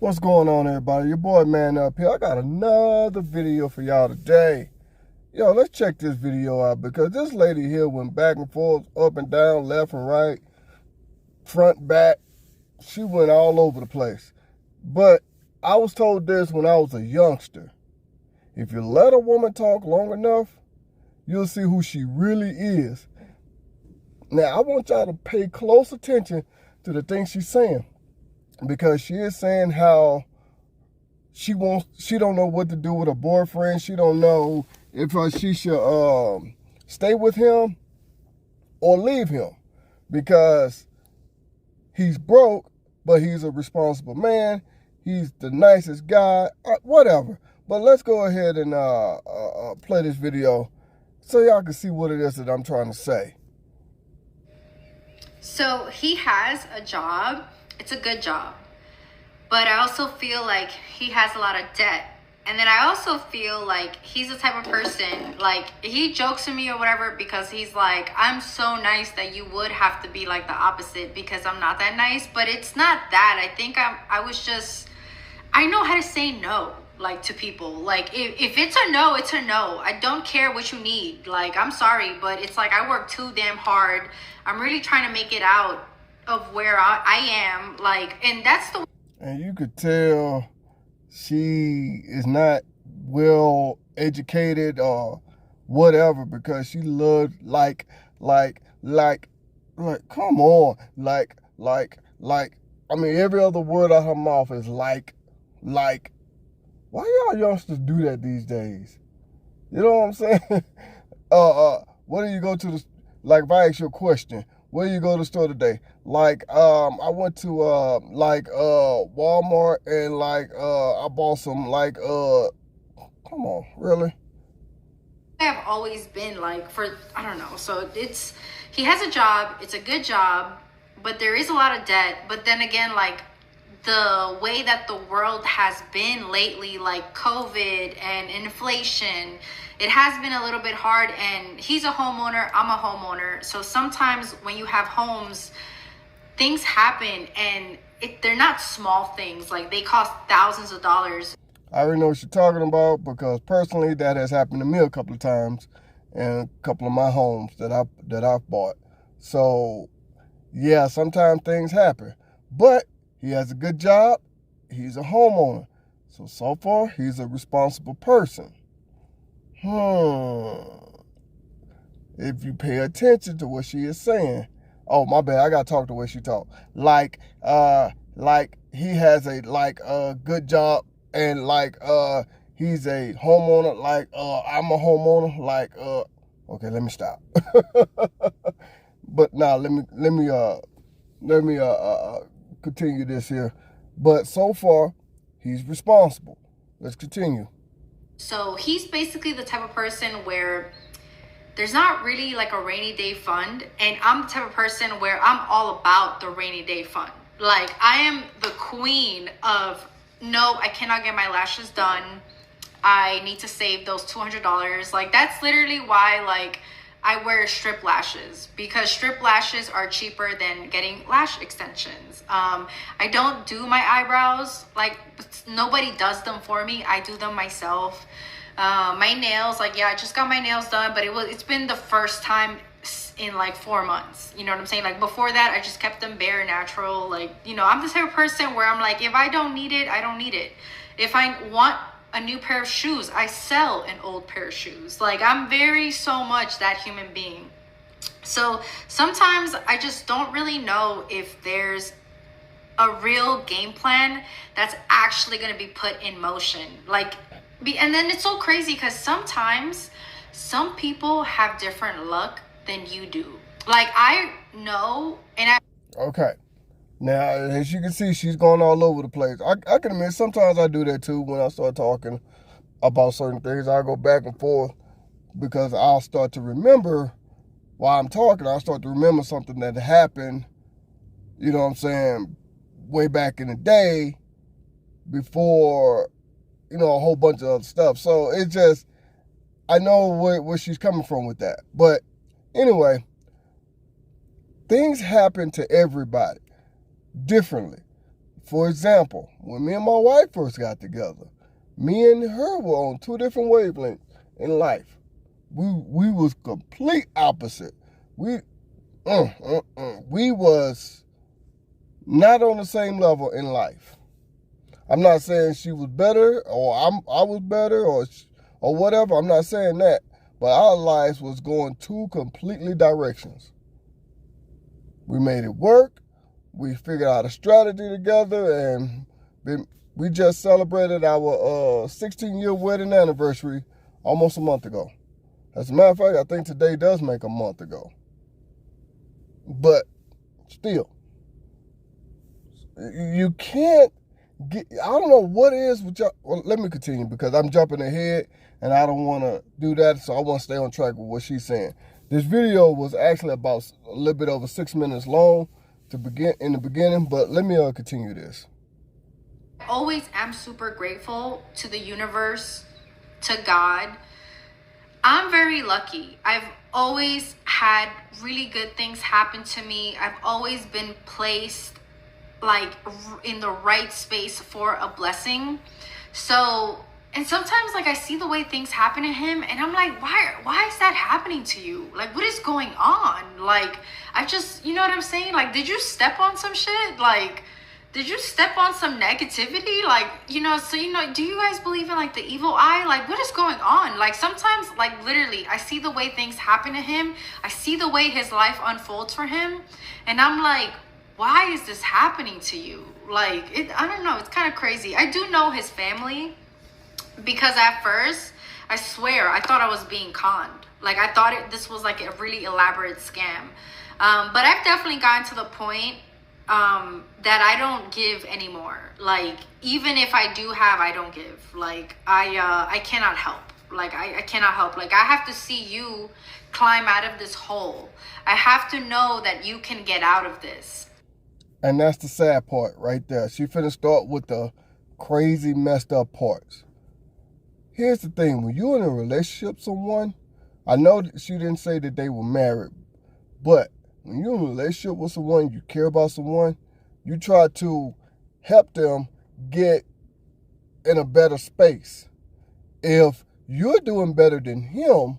What's going on, everybody? Your boy Man Up here. I got another video for y'all today. Yo, let's check this video out because this lady here went back and forth, up and down, left and right, front, back. She went all over the place. But I was told this when I was a youngster. If you let a woman talk long enough, you'll see who she really is. Now, I want y'all to pay close attention to the things she's saying, because she is saying how she don't know what to do with her boyfriend. She don't know if she should stay with him or leave him, because he's broke, but he's a responsible man. He's the nicest guy, whatever. But let's go ahead and play this video so y'all can see what it is that I'm trying to say. So he has a job. It's a good job. But I also feel like he has a lot of debt. And then I also feel like he's the type of person, like, he jokes to me or whatever because he's like, I'm so nice that you would have to be like the opposite because I'm not that nice. But it's not that. I think I know how to say no, like, to people. Like, if it's a no, it's a no. I don't care what you need. Like, I'm sorry, but it's like I work too damn hard. I'm really trying to make it out of where I am. Like, and that's the... And you could tell she is not well educated or whatever, because she looked like, come on, I mean, every other word out her mouth is like. Why y'all youngsters do that these days? You know what I'm saying? Where do you go to the, like, if I ask you a question, where you go to the store today? Like, I went to, Walmart, and, I bought some, come on, really? I have always been, like, I don't know. So he has a job. It's a good job, but there is a lot of debt. But then again, like, the way that the world has been lately, like COVID and inflation, it has been a little bit hard. And he's a homeowner, I'm a homeowner. So sometimes when you have homes, things happen, and they're not small things. Like, they cost thousands of dollars. I already know what you're talking about, because personally that has happened to me a couple of times in a couple of my homes that I've bought. So yeah, sometimes things happen, but he has a good job. He's a homeowner. So far, he's a responsible person. If you pay attention to what she is saying. Oh, my bad. I got to talk the way she talk. Like he has a good job, and he's a homeowner. I'm a homeowner. Okay, let me stop. But now let me continue this here. But so far, he's responsible. Let's continue. So he's basically the type of person where there's not really like a rainy day fund. And I'm the type of person where I'm all about the rainy day fund. Like, I am the queen of, no, I cannot get my lashes done. I need to save those $200. Like, that's literally why, like, I wear strip lashes, because strip lashes are cheaper than getting lash extensions. I don't do my eyebrows. Like, nobody does them for me. I do them myself. My nails, like, yeah, I just got my nails done, but it's been the first time in like 4 months. You know what I'm saying? Like, before that, I just kept them bare, natural. Like, you know, I'm the type of person where I'm like, if I don't need it, I don't need it. If I want a new pair of shoes, I sell an old pair of shoes. Like, I'm very so much that human being. So sometimes I just don't really know if there's a real game plan that's actually going to be put in motion. And then it's so crazy because sometimes some people have different luck than you do. Like, I know, Okay. Now, as you can see, she's going all over the place. I can admit, sometimes I do that too. When I start talking about certain things, I go back and forth, because I'll start to remember while I'm talking. I'll start to remember something that happened, you know what I'm saying, way back in the day, before, you know, a whole bunch of other stuff. So it's just, I know where she's coming from with that. But anyway, things happen to everybody differently. For example, when me and my wife first got together, me and her were on two different wavelengths in life. We was complete opposite. We was not on the same level in life. I'm not saying she was better or I was better or whatever. I'm not saying that. But our lives was going two completely directions. We made it work. We figured out a strategy together, and we just celebrated our 16-year wedding anniversary almost a month ago. As a matter of fact, I think today does make a month ago. But still, you can't get, I don't know what it is with y'all. Well, let me continue because I'm jumping ahead and I don't want to do that, so I want to stay on track with what she's saying. This video was actually about a little bit over 6 minutes long in the beginning, but let me continue this. I always am super grateful to the universe, to God. I'm very lucky. I've always had really good things happen to me. I've always been placed like in the right space for a blessing. So, and sometimes like I see the way things happen to him and I'm like, why is that happening to you? Like, what is going on? Like, I just, you know what I'm saying? Like, did you step on some shit? Like, did you step on some negativity? Like, you know, so, you know, do you guys believe in like the evil eye? Like, what is going on? Like, sometimes, like, literally, I see the way things happen to him. I see the way his life unfolds for him. And I'm like, why is this happening to you? Like, I don't know. It's kind of crazy. I do know his family because at first, I swear, I thought I was being conned. Like, I thought this was like a really elaborate scam. But I've definitely gotten to the point that I don't give anymore. Like, even if I do have, I don't give. Like, I cannot help. Like, I cannot help. Like, I have to see you climb out of this hole. I have to know that you can get out of this. And that's the sad part right there. She finna start with the crazy messed up parts. Here's the thing. When you're in a relationship with someone, I know that she didn't say that they were married, but when you're in a relationship with someone, you care about someone, you try to help them get in a better space. If you're doing better than him,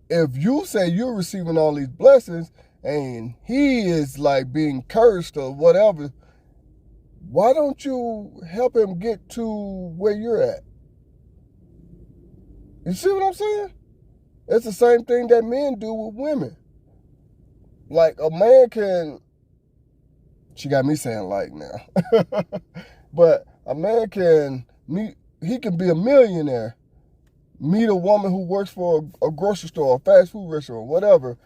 if you say you're receiving all these blessings and he is like being cursed or whatever, why don't you help him get to where you're at? You see what I'm saying? It's the same thing that men do with women. Like, a man can, she got me saying like now, but a man can he can be a millionaire, meet a woman who works for a grocery store, a fast food restaurant, whatever,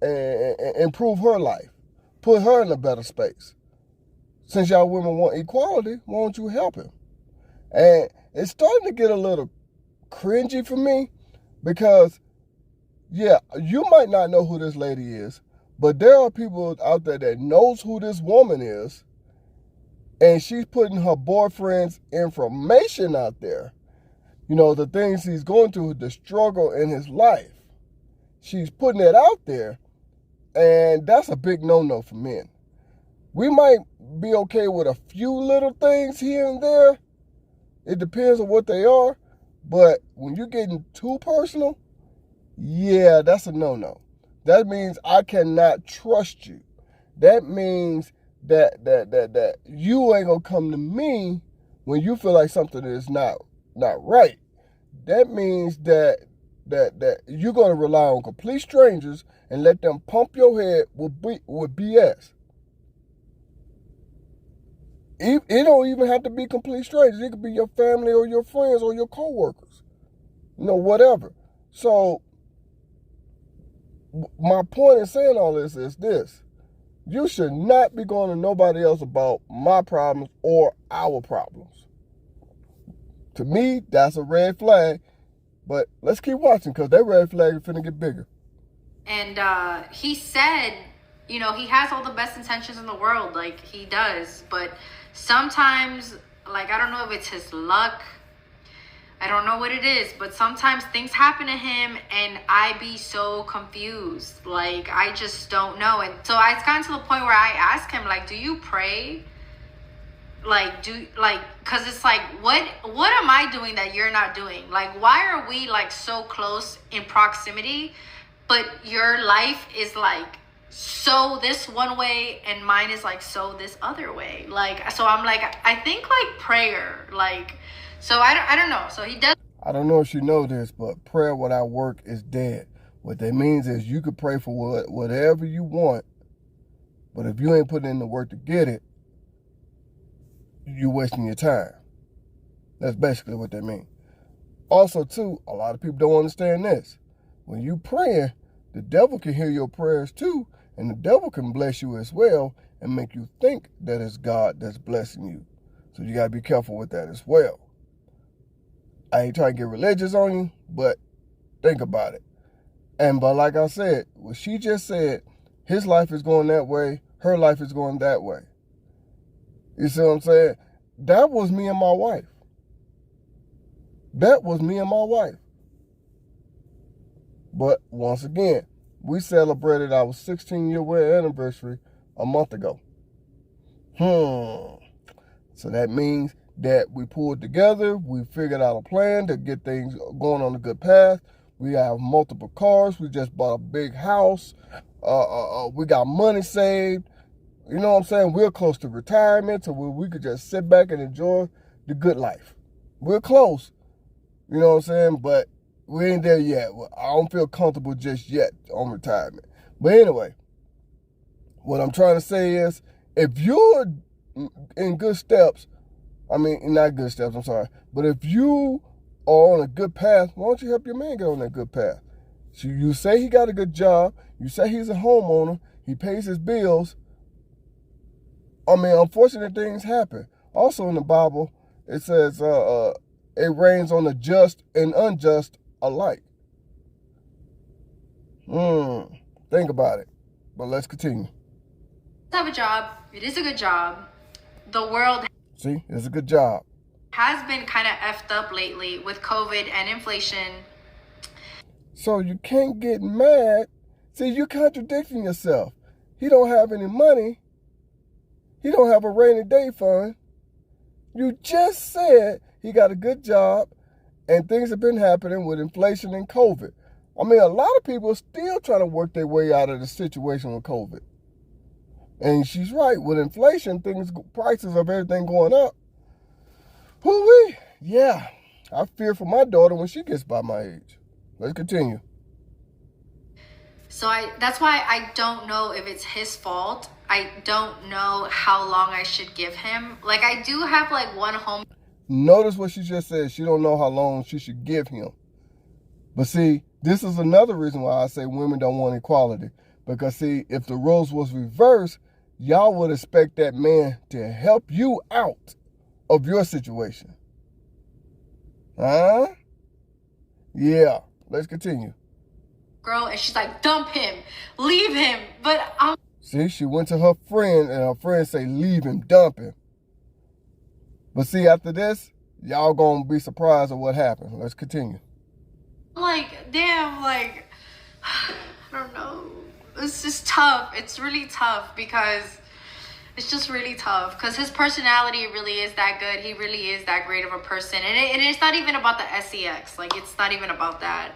and improve her life, put her in a better space. Since y'all women want equality, why don't you help him? And it's starting to get a little cringy for me because, yeah, you might not know who this lady is, but there are people out there that knows who this woman is, and she's putting her boyfriend's information out there. You know, the things he's going through, the struggle in his life. She's putting it out there, and that's a big no-no for men. We might be okay with a few little things here and there. It depends on what they are, but when you're getting too personal, yeah, that's a no-no. That means I cannot trust you. That means that you ain't gonna come to me when you feel like something is not right. That means that you're gonna rely on complete strangers and let them pump your head with BS. It don't even have to be complete strangers. It could be your family or your friends or your coworkers. You know, whatever. So my point in saying all this is this. You should not be going to nobody else about my problems or our problems. To me, that's a red flag. But let's keep watching because that red flag is finna get bigger. And he said, you know, he has all the best intentions in the world. Like, he does. But sometimes, like, I don't know if it's his luck. I don't know what it is, but sometimes things happen to him and I be so confused. Like, I just don't know. And so it's gotten to the point where I ask him, like, do you pray? like do like because it's like what am I doing that you're not doing? Like why are we like so close in proximity, but your life is like so this one way and mine is like so this other way? Like so I'm like I think like prayer, like so I don't know. So he does. I don't know if you know this, but prayer without work is dead. What that means is you could pray for whatever you want, but if you ain't putting in the work to get it, you're wasting your time. That's basically what that means. Also, too, a lot of people don't understand this. When you praying, the devil can hear your prayers too, and the devil can bless you as well and make you think that it's God that's blessing you. So you got to be careful with that as well. I ain't trying to get religious on you, but think about it. But like I said, what she just said, his life is going that way, her life is going that way. You see what I'm saying? That was me and my wife. That was me and my wife. But once again, we celebrated our 16-year wedding anniversary a month ago. So that means that we pulled together, we figured out a plan to get things going on a good path. We have multiple cars. We just bought a big house. We got money saved. You know what I'm saying? We're close to retirement, so we could just sit back and enjoy the good life. We're close. You know what I'm saying? But we ain't there yet. I don't feel comfortable just yet on retirement. But anyway, what I'm trying to say is, if you're in good steps, not good steps, I'm sorry, but if you are on a good path, why don't you help your man get on that good path? So you say he got a good job, you say he's a homeowner, he pays his bills. Unfortunate things happen. Also in the Bible, it says it rains on the just and unjust alike. Think about it. But let's continue. Have a job. It is a good job. The world, see, it's a good job, has been kind of effed up lately with COVID and inflation. So you can't get mad. See, you're contradicting yourself. He don't have any money. He don't have a rainy day fund. You just said he got a good job and things have been happening with inflation and COVID. A lot of people are still trying to work their way out of the situation with COVID. And she's right. With inflation, prices of everything going up. Whoo-wee. Yeah. I fear for my daughter when she gets by my age. Let's continue. So that's why I don't know if it's his fault. I don't know how long I should give him. Like, I do have like one home. Notice what she just said. She don't know how long she should give him. But see, this is another reason why I say women don't want equality. Because see, if the roles was reversed, y'all would expect that man to help you out of your situation. Huh? Yeah. Let's continue. Girl, and she's like, dump him, leave him. But see, she went to her friend and her friend say, leave him, dump him. But see, after this, y'all gonna be surprised at what happened. Let's continue. Like, damn, like, I don't know. It's just tough. It's really tough because it's just really tough because his personality really is that good. He really is that great of a person. And it's not even about the sex. Like, it's not even about that.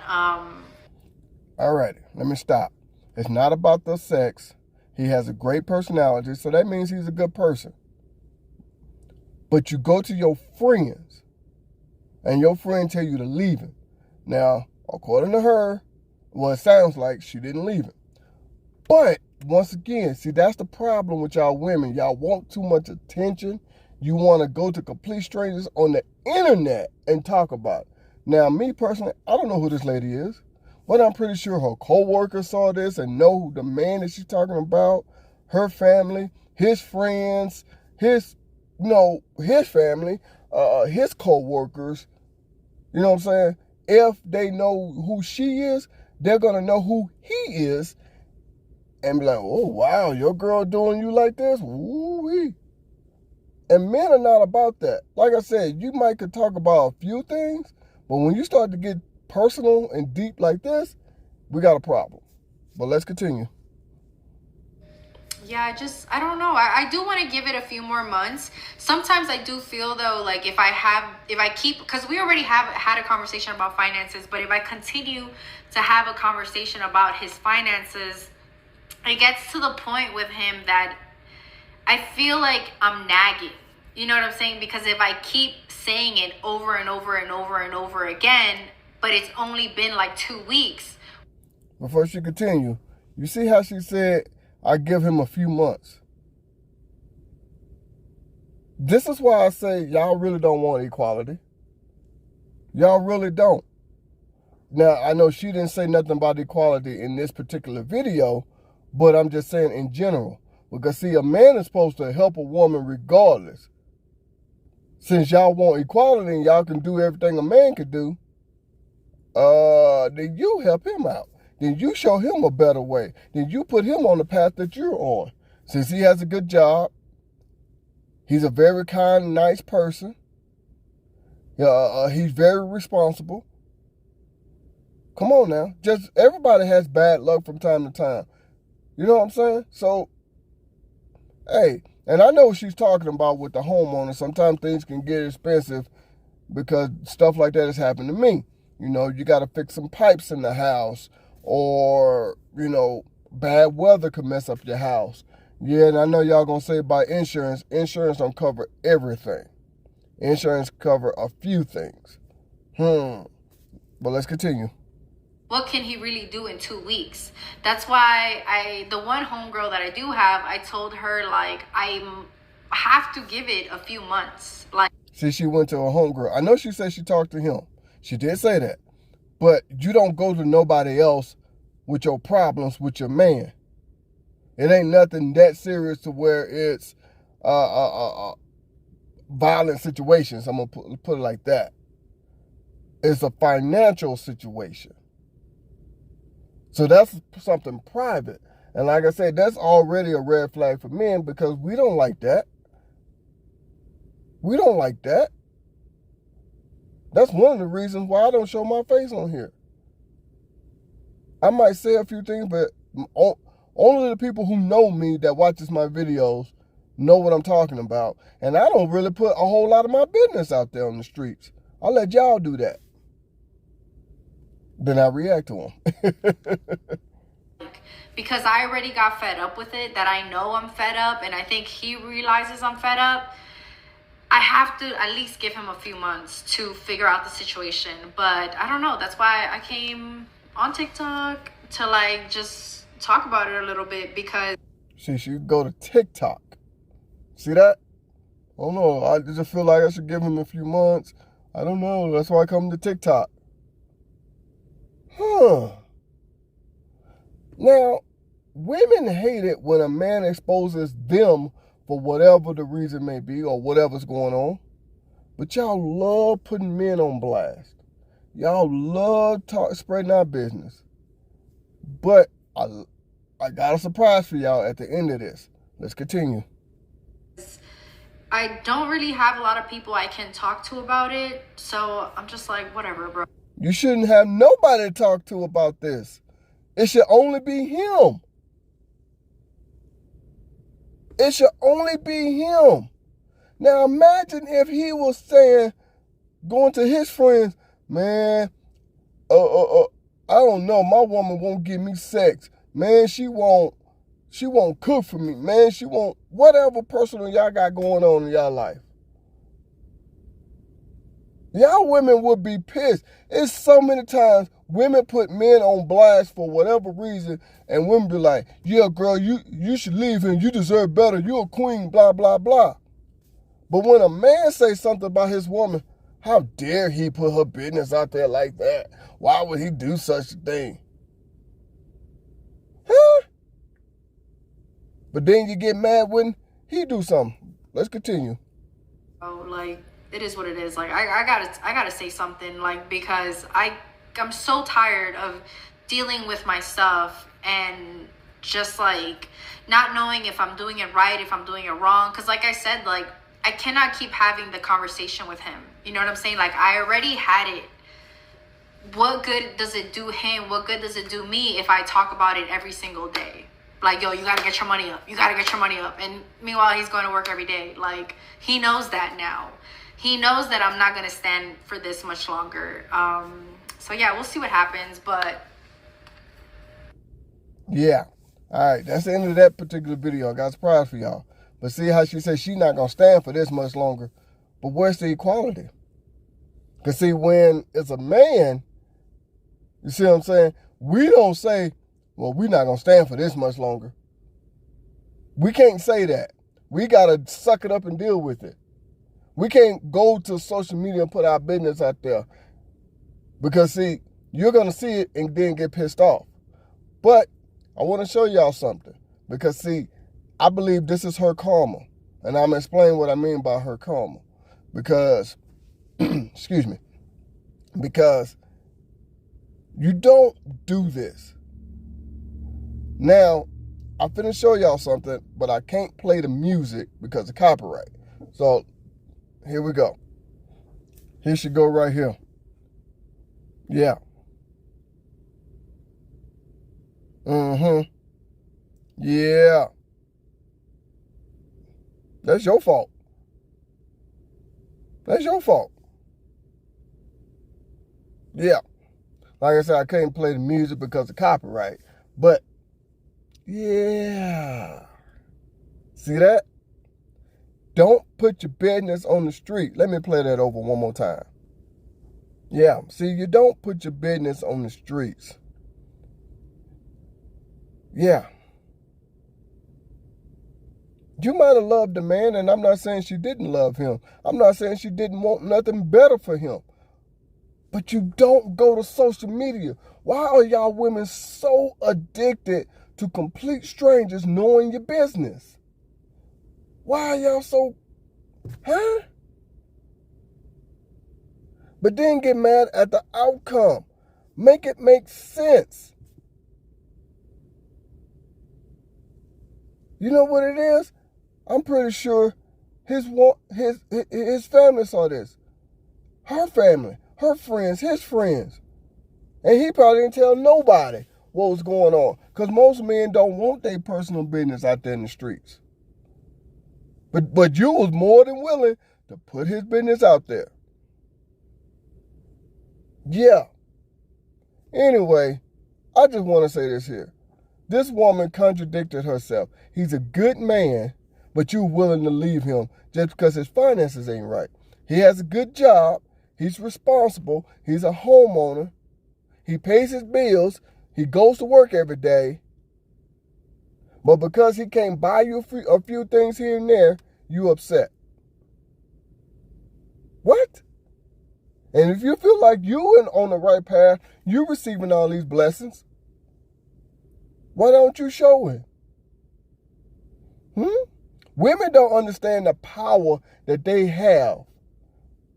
All right, let me stop. It's not about the sex. He has a great personality, so that means he's a good person. But you go to your friends, and your friend tell you to leave him. Now, according to her, well, it sounds like she didn't leave him. But, once again, see, that's the problem with y'all women. Y'all want too much attention. You want to go to complete strangers on the internet and talk about it. Now, me personally, I don't know who this lady is. But I'm pretty sure her co-workers saw this and know the man that she's talking about, her family, his friends, his family, his co-workers. You know what I'm saying? If they know who she is, they're going to know who he is and be like, oh, wow, your girl doing you like this? Woo-wee. And men are not about that. Like I said, you might could talk about a few things, but when you start to get personal and deep like this, we got a problem. But let's continue. Yeah, I don't know. I do want to give it a few more months. Sometimes I do feel though, like if I keep, because we already have had a conversation about finances, but if I continue to have a conversation about his finances, it gets to the point with him that I feel like I'm nagging. You know what I'm saying? Because if I keep saying it over and over and over and over again, but it's only been like 2 weeks. Before she continue, you see how she said, I give him a few months. This is why I say y'all really don't want equality. Y'all really don't. Now, I know she didn't say nothing about equality in this particular video, but I'm just saying in general. Because, see, a man is supposed to help a woman regardless. Since y'all want equality and y'all can do everything a man can do, then you help him out. Then you show him a better way. Then you put him on the path that you're on. Since he has a good job, he's a very kind, nice person. He's very responsible. Come on now. Just everybody has bad luck from time to time. You know what I'm saying? So, hey, and I know what she's talking about with the homeowner. Sometimes things can get expensive because stuff like that has happened to me. You know, you got to fix some pipes in the house, or, you know, bad weather could mess up your house. Yeah, and I know y'all going to say about insurance. Insurance don't cover everything. Insurance cover a few things. But let's continue. What can he really do in 2 weeks? That's why the one homegirl that I do have, I told her, like, I have to give it a few months. Like, see, she went to a homegirl. I know she said she talked to him. She did say that. But you don't go to nobody else with your problems with your man. It ain't nothing that serious to where it's violent situations. I'm going to put it like that. It's a financial situation. So that's something private. And like I said, that's already a red flag for men because we don't like that. We don't like that. That's one of the reasons why I don't show my face on here. I might say a few things, but only the people who know me that watches my videos know what I'm talking about. And I don't really put a whole lot of my business out there on the streets. I let y'all do that. Then I react to them. Because I already got fed up with it, that I know I'm fed up, and I think he realizes I'm fed up. I have to at least give him a few months to figure out the situation. But I don't know. That's why I came on TikTok to, like, just talk about it a little bit, because... See, she go to TikTok. See that? I don't know. I just feel like I should give him a few months. I don't know. That's why I come to TikTok. Now, women hate it when a man exposes them for whatever the reason may be or whatever's going on. But y'all love putting men on blast. Y'all love spreading our business. But I got a surprise for y'all at the end of this. Let's continue. I don't really have a lot of people I can talk to about it. So I'm just like, whatever, bro. You shouldn't have nobody to talk to about this. It should only be him. It should only be him. Now imagine if he was saying, going to his friends, man, I don't know, my woman won't give me sex. Man, she won't cook for me. Man, she won't, whatever personal y'all got going on in y'all life. Y'all women would be pissed. It's so many times women put men on blast for whatever reason, and women be like, yeah, girl, you should leave him. You deserve better. You're a queen, blah, blah, blah. But when a man says something about his woman, how dare he put her business out there like that? Why would he do such a thing? Huh? But then you get mad when he do something. Let's continue. Oh, like, it is what it is. Like, I gotta say something, like, because I'm so tired of dealing with my stuff and just, like, not knowing if I'm doing it right, if I'm doing it wrong. Because, like I said, like, I cannot keep having the conversation with him. You know what I'm saying? Like, I already had it. What good does it do him? What good does it do me if I talk about it every single day? Like, yo, you gotta get your money up. You gotta get your money up. And meanwhile, he's going to work every day. Like, he knows that now. He knows that I'm not gonna stand for this much longer. So yeah, we'll see what happens, but yeah. All right, that's the end of that particular video. I got a surprise for y'all. But see how she said she's not going to stand for this much longer. But where's the equality? Because see, when it's a man, you see what I'm saying? We don't say, well, we're not going to stand for this much longer. We can't say that. We got to suck it up and deal with it. We can't go to social media and put our business out there. Because see, you're going to see it and then get pissed off. But I want to show y'all something. Because see, I believe this is her karma. And I'm going to explain what I mean by her karma. Because, excuse me, because you don't do this. Now, I'm finna show y'all something, but I can't play the music because of copyright. So, here we go. Here she go right here. Yeah. Yeah. That's your fault. That's your fault. Yeah. Like I said, I can't play the music because of copyright. But, yeah. See that? Don't put your business on the street. Let me play that over one more time. Yeah. See, you don't put your business on the streets. Yeah. You might have loved the man, and I'm not saying she didn't love him. I'm not saying she didn't want nothing better for him. But you don't go to social media. Why are y'all women so addicted to complete strangers knowing your business? Why are y'all so, But then get mad at the outcome. Make it make sense. You know what it is? I'm pretty sure his family saw this. Her family, her friends, his friends. And he probably didn't tell nobody what was going on. Because most men don't want their personal business out there in the streets. But you was more than willing to put his business out there. Yeah. Anyway, I just want to say this here. This woman contradicted herself. He's a good man, but you're willing to leave him just because his finances ain't right. He has a good job. He's responsible. He's a homeowner. He pays his bills. He goes to work every day. But because he can't buy you a few things here and there, you upset. What? And if you feel like you on the right path, you're receiving all these blessings, why don't you show it? Women don't understand the power that they have.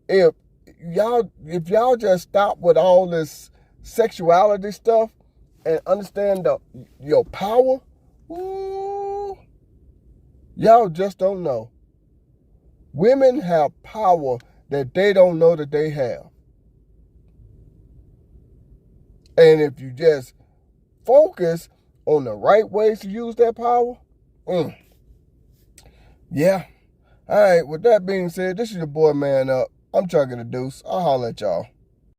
If y'all just stop with all this sexuality stuff and understand your power, y'all just don't know. Women have power that they don't know that they have. And if you just focus on the right ways to use that power, yeah. All right, with that being said, this is your boy Man Up. I'm Chugging the Deuce. I'll holler at y'all.